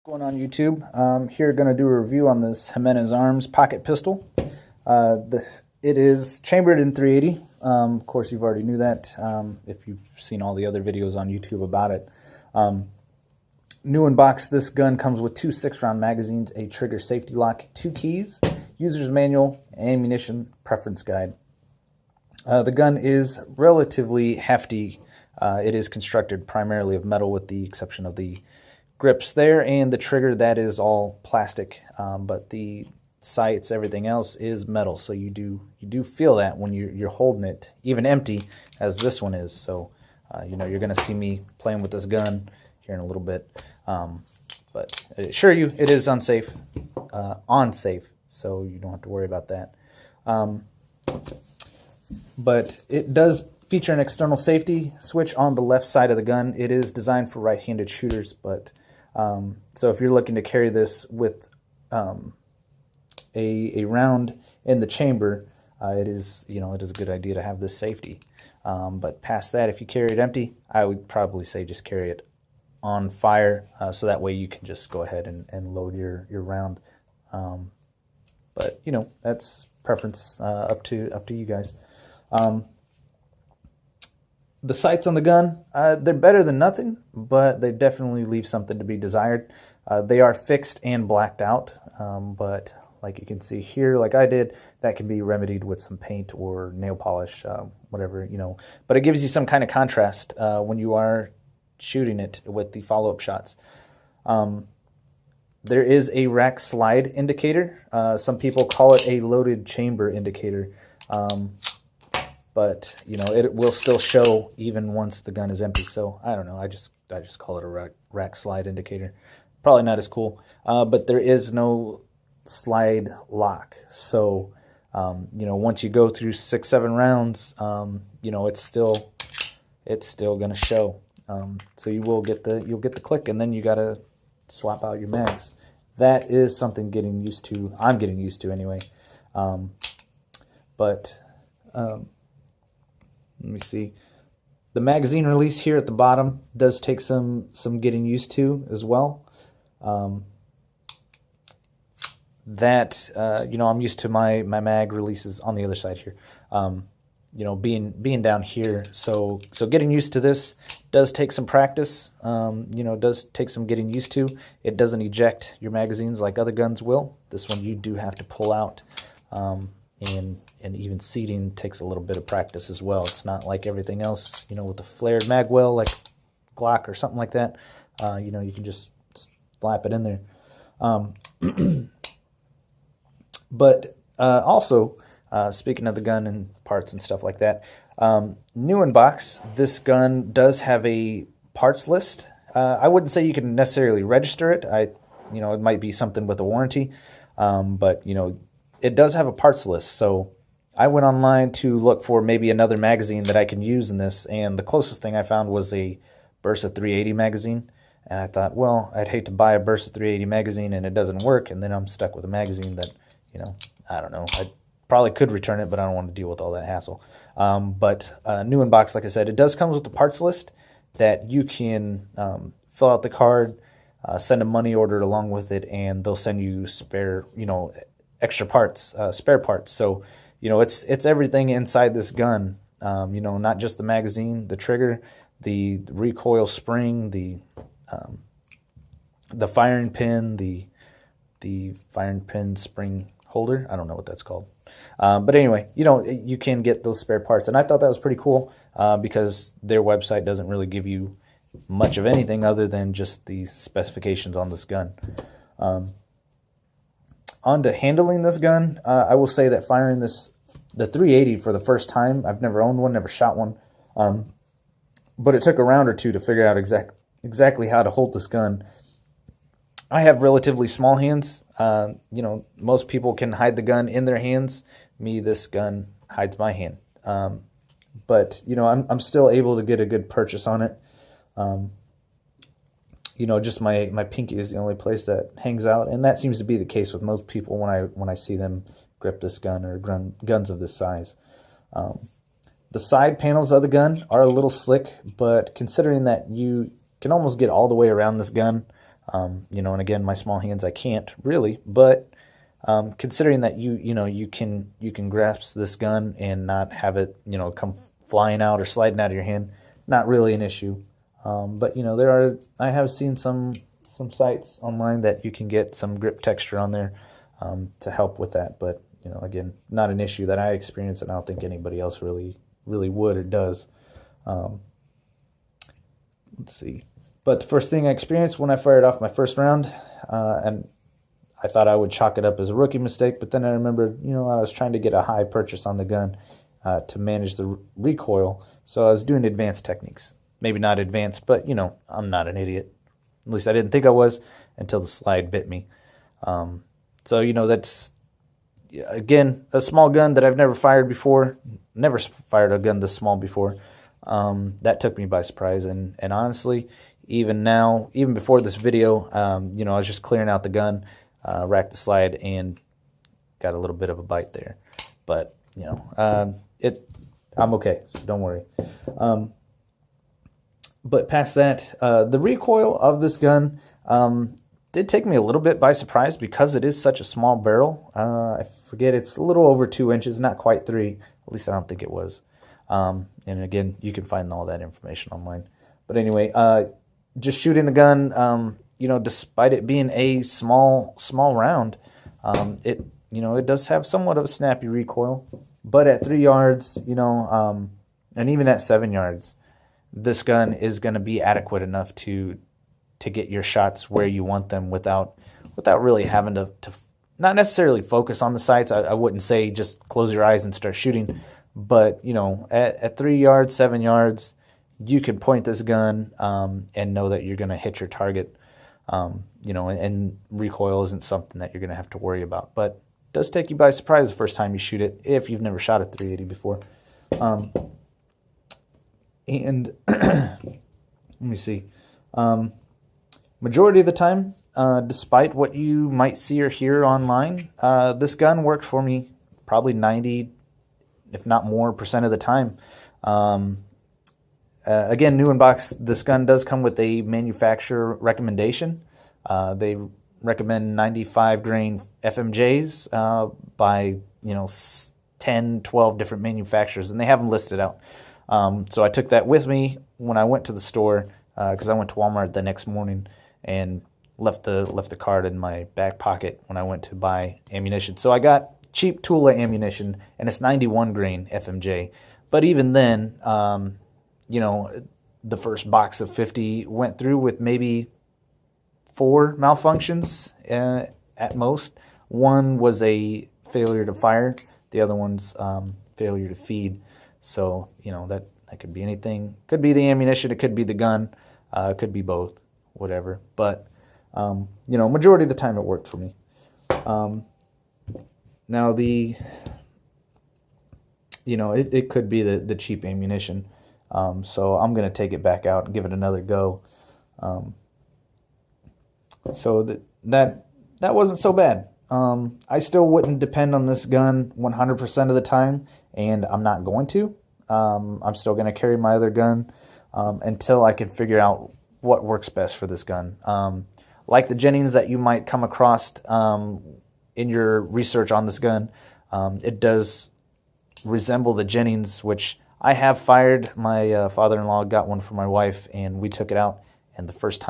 Going on YouTube, here going to do a review on this Jimenez Arms pocket pistol. It is chambered in 380. Of course, you've already knew that if you've seen all the other videos on YouTube about it. New in box, this gun comes with two 6-round magazines, a trigger safety lock, 2 keys, user's manual, ammunition preference guide. The gun is relatively hefty. It is constructed primarily of metal with the exception of the grips there, and the trigger, that is all plastic, but the sights, everything else is metal, so you do feel that when you're holding it, even empty as this one is. So you're going to see me playing with this gun here in a little bit, but I assure you it is unsafe, so you don't have to worry about that. But it does feature an external safety switch on the left side of the gun. It is designed for right-handed shooters, but so if you're looking to carry this with a round in the chamber, it is a good idea to have this safety. But past that, if you carry it empty, I would probably say just carry it on fire, so that way you can just go ahead and load your round. But that's preference, up to you guys. The sights on the gun, they're better than nothing, but they definitely leave something to be desired. They are fixed and blacked out, but like you can see here, like I did, that can be remedied with some paint or nail polish, whatever, But it gives you some kind of contrast when you are shooting it with the follow-up shots. There is a rack slide indicator. Some people call it a loaded chamber indicator. But it will still show even once the gun is empty. So I don't know. I just call it a rack slide indicator. Probably not as cool. But there is no slide lock. So once you go through 6-7 rounds, it's still gonna show. So you'll get the click, and then you gotta swap out your mags. That is something getting used to. I'm getting used to anyway. Let me see. The magazine release here at the bottom does take some getting used to as well. I'm used to my mag releases on the other side here. Being down here, so getting used to this does take some practice. Does take some getting used to. It doesn't eject your magazines like other guns will. This one you do have to pull out. And even seating takes a little bit of practice as well. It's not like everything else, with the flared mag well, like Glock or something like that. You can just slap it in there. But also, speaking of the gun and parts and stuff like that, new in box, this gun does have a parts list. I wouldn't say you can necessarily register it. It might be something with a warranty, but it does have a parts list. So I went online to look for maybe another magazine that I can use in this, and the closest thing I found was a Bursa 380 magazine. And I thought, well, I'd hate to buy a Bursa 380 magazine and it doesn't work, and then I'm stuck with a magazine that, I don't know. I probably could return it, but I don't want to deal with all that hassle. But new in box, like I said, it does come with the parts list that you can fill out the card, send a money order along with it, and they'll send you spare, extra parts, spare parts. So it's everything inside this gun, not just the magazine, the trigger, the recoil spring, the firing pin, the firing pin spring holder. I don't know what that's called. But anyway, you can get those spare parts. And I thought that was pretty cool because their website doesn't really give you much of anything other than just the specifications on this gun. On to handling this gun, I will say that firing the 380 for the first time, I've never owned one, never shot one, but it took a round or two to figure out exactly how to hold this gun. I have relatively small hands. Most people can hide the gun in their hands. Me, this gun hides my hand. But I'm still able to get a good purchase on it. Just my pinky is the only place that hangs out, and that seems to be the case with most people when I see them grip this gun or guns of this size. The side panels of the gun are a little slick, but considering that you can almost get all the way around this gun, And again, my small hands, I can't really, but considering that you can grasp this gun and not have it come flying out or sliding out of your hand, not really an issue. But I have seen some sites online that you can get some grip texture on there to help with that. But again, not an issue that I experience, and I don't think anybody else really would or does. Let's see. But the first thing I experienced when I fired off my first round, and I thought I would chalk it up as a rookie mistake, but then I remembered, I was trying to get a high purchase on the gun to manage the recoil, so I was doing advanced techniques. Maybe not advanced, but, I'm not an idiot. At least I didn't think I was until the slide bit me. So, that's, again, a small gun that I've never fired before. Never fired a gun this small before. That took me by surprise, and honestly, even now, even before this video, I was just clearing out the gun, racked the slide, and got a little bit of a bite there. But, I'm okay, so don't worry. But past that, the recoil of this gun did take me a little bit by surprise because it is such a small barrel. I forget, it's a little over 2 inches, not quite 3. At least I don't think it was. And again, you can find all that information online. But anyway, just shooting the gun, despite it being a small round, it does have somewhat of a snappy recoil. But at 3 yards, and even at 7 yards, this gun is going to be adequate enough to get your shots where you want them without really having to not necessarily focus on the sights. I wouldn't say just close your eyes and start shooting, but at 3 yards, 7 yards, you can point this gun and know that you're going to hit your target. And recoil isn't something that you're going to have to worry about, but it does take you by surprise the first time you shoot it if you've never shot a 380 before. And let me see. Majority of the time, despite what you might see or hear online, this gun worked for me probably 90, if not more, % of the time. Again, new in box, this gun does come with a manufacturer recommendation. They recommend 95 grain FMJs by 10, 12 different manufacturers, and they have them listed out. So I took that with me when I went to the store because I went to Walmart the next morning and left the card in my back pocket when I went to buy ammunition. So I got cheap Tula ammunition, and it's 91 grain FMJ. But even then, the first box of 50 went through with maybe 4 malfunctions at most. One was a failure to fire. The other one's failure to feed. So, that could be anything. Could be the ammunition. It could be the gun. It could be both. Whatever. But, majority of the time it worked for me. Now, it could be the cheap ammunition. So I'm going to take it back out and give it another go. So that wasn't so bad. I still wouldn't depend on this gun 100% of the time, and I'm not going to. I'm still going to carry my other gun until I can figure out what works best for this gun. Like the Jennings that you might come across in your research on this gun, it does resemble the Jennings, which I have fired. My father-in-law got one for my wife, and we took it out, and the first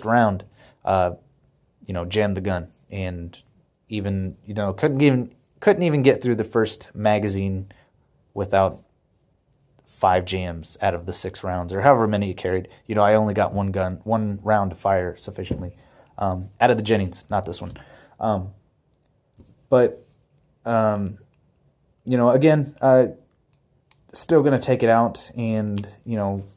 round, jammed the gun, and even couldn't even get through the first magazine without 5 jams out of the 6 rounds, or however many it carried. I only got one round to fire sufficiently out of the Jennings, not this one. Again, still going to take it out and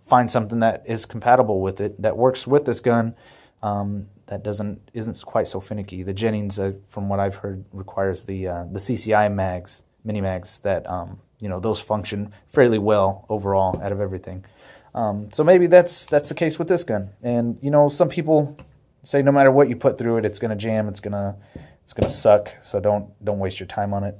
find something that is compatible with it, that works with this gun, that isn't quite so finicky. The Jennings, from what I've heard, requires the CCI mags, mini mags that those function fairly well overall out of everything. So maybe that's the case with this gun. And some people say no matter what you put through it, it's going to jam, it's going to suck. So don't waste your time on it.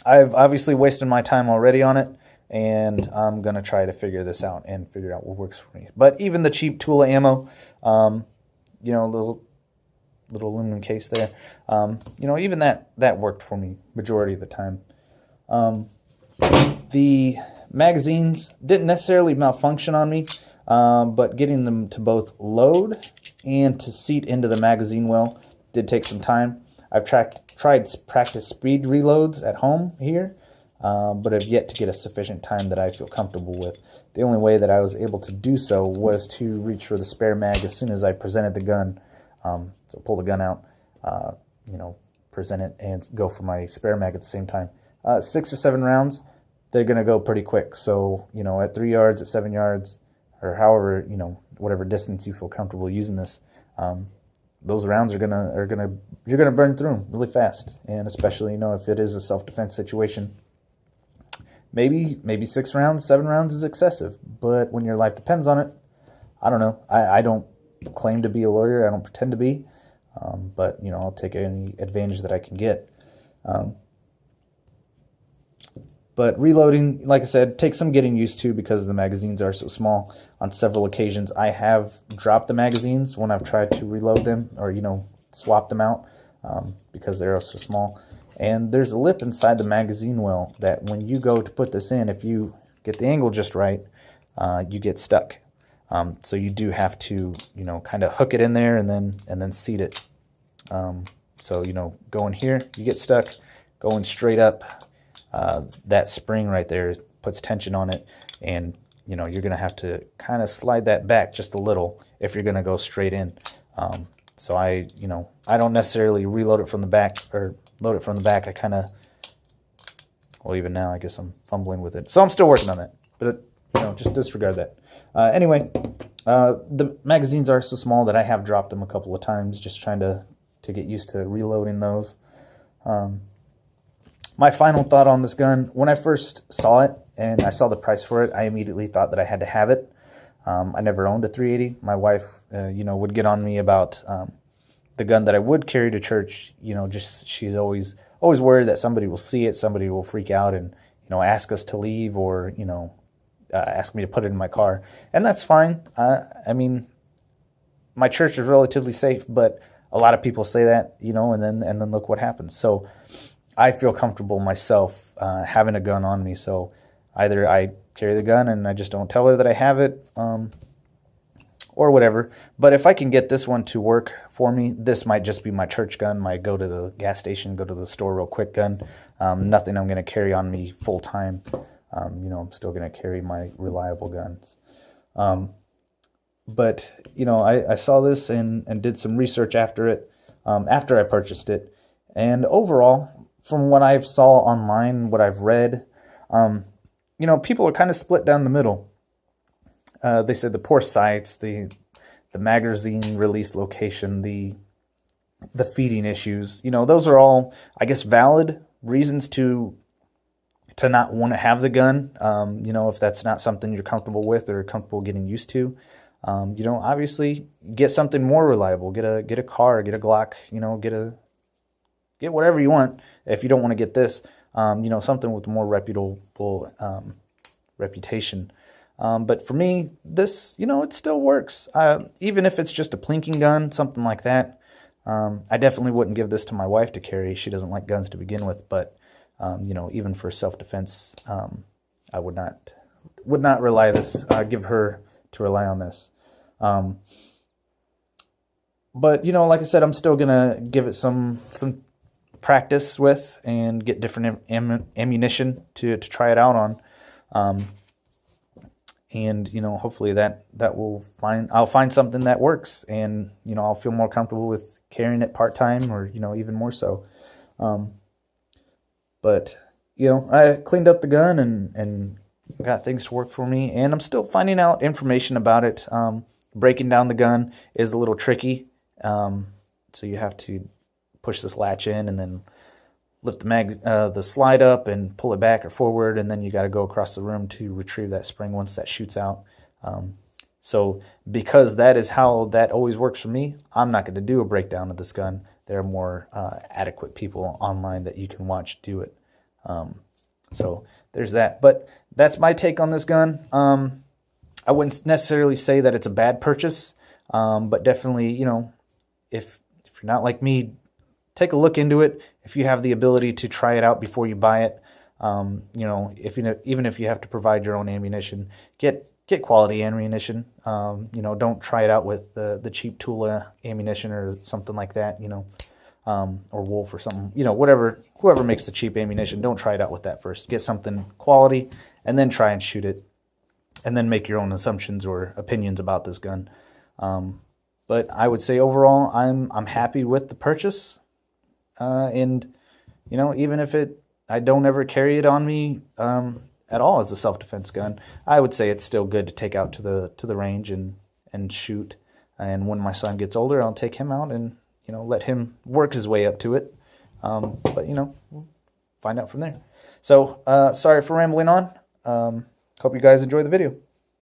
I've obviously wasted my time already on it, and I'm going to try to figure this out and figure out what works for me. But even the cheap Tula ammo, little aluminum case there. Even that worked for me majority of the time. The magazines didn't necessarily malfunction on me, but getting them to both load and to seat into the magazine well did take some time. I've tried practice speed reloads at home here, but have yet to get a sufficient time that I feel comfortable with. The only way that I was able to do so was to reach for the spare mag as soon as I presented the gun. So pull the gun out, present it, and go for my spare mag at the same time. 6 or 7 rounds, they're going to go pretty quick. So, at 3 yards, at 7 yards, or however, whatever distance you feel comfortable using this, those rounds you're gonna burn through them really fast. And especially, if it is a self-defense situation, maybe 6 rounds, 7 rounds is excessive. But when your life depends on it, I don't know. I don't claim to be a lawyer. I don't pretend to be. But, I'll take any advantage that I can get. But reloading, like I said, takes some getting used to because the magazines are so small. On several occasions, I have dropped the magazines when I've tried to reload them or, swap them out because they're so small. And there's a lip inside the magazine well that when you go to put this in, if you get the angle just right, you get stuck. So you do have to, kind of hook it in there and then seat it. So, going here, you get stuck. Going straight up, that spring right there puts tension on it, and you're going to have to kind of slide that back just a little if you're going to go straight in. So I don't necessarily reload it from the back or load it from the back. I kind of, even now I guess I'm fumbling with it. So I'm still working on that, but just disregard that. Anyway, the magazines are so small that I have dropped them a couple of times, just trying to get used to reloading those. My final thought on this gun, when I first saw it and I saw the price for it, I immediately thought that I had to have it. I never owned a 380. My wife, would get on me about the gun that I would carry to church. She's always worried that somebody will see it, somebody will freak out and, ask us to leave or, ask me to put it in my car. And that's fine. I mean, my church is relatively safe, but a lot of people say that, and then look what happens. So I feel comfortable myself having a gun on me. So either I carry the gun and I just don't tell her that I have it, or whatever. But if I can get this one to work for me, this might just be my church gun, my go to the gas station, go to the store real quick gun. Nothing I'm going to carry on me full time. I'm still going to carry my reliable guns. But, I saw this and did some research after it, after I purchased it. And overall, from what I saw online, what I've read, people are kind of split down the middle. They said the poor sights, the magazine release location, the feeding issues, those are all, I guess, valid reasons to not want to have the gun. If that's not something you're comfortable with or comfortable getting used to, obviously get something more reliable. Get a car, get a Glock, get whatever you want. If you don't want to get this, something with a more reputable reputation. But for me, this, it still works. Even if it's just a plinking gun, something like that. I definitely wouldn't give this to my wife to carry. She doesn't like guns to begin with. But, even for self-defense, I would not give her to rely on this. But, like I said, I'm still going to give it some practice with and get different ammunition to try it out on. And, hopefully I'll find something that works and, I'll feel more comfortable with carrying it part-time or, even more so. But, I cleaned up the gun and got things to work for me, and I'm still finding out information about it. Breaking down the gun is a little tricky. So you have to push this latch in and then lift the slide up and pull it back or forward, and then you got to go across the room to retrieve that spring once that shoots out. So because that is how that always works for me, I'm not going to do a breakdown of this gun. There are more adequate people online that you can watch do it. So there's that. But that's my take on this gun. I wouldn't necessarily say that it's a bad purchase. But definitely, you know, if you're not like me, take a look into it. If you have the ability to try it out before you buy it, you know, even if you have to provide your own ammunition, get quality ammunition. You know, don't try it out with the cheap Tula ammunition or something like that. You know, or Wolf or something. You know, whoever makes the cheap ammunition, don't try it out with that first. Get something quality, and then try and shoot it, and then make your own assumptions or opinions about this gun. But I would say overall, I'm happy with the purchase, and you know, even if I don't ever carry it on me at all as a self-defense gun, I would say it's still good to take out to the range and shoot. And when my son gets older, I'll take him out and, you know, let him work his way up to it. But you know, we'll find out from there. So sorry for rambling on. Hope you guys enjoy the video.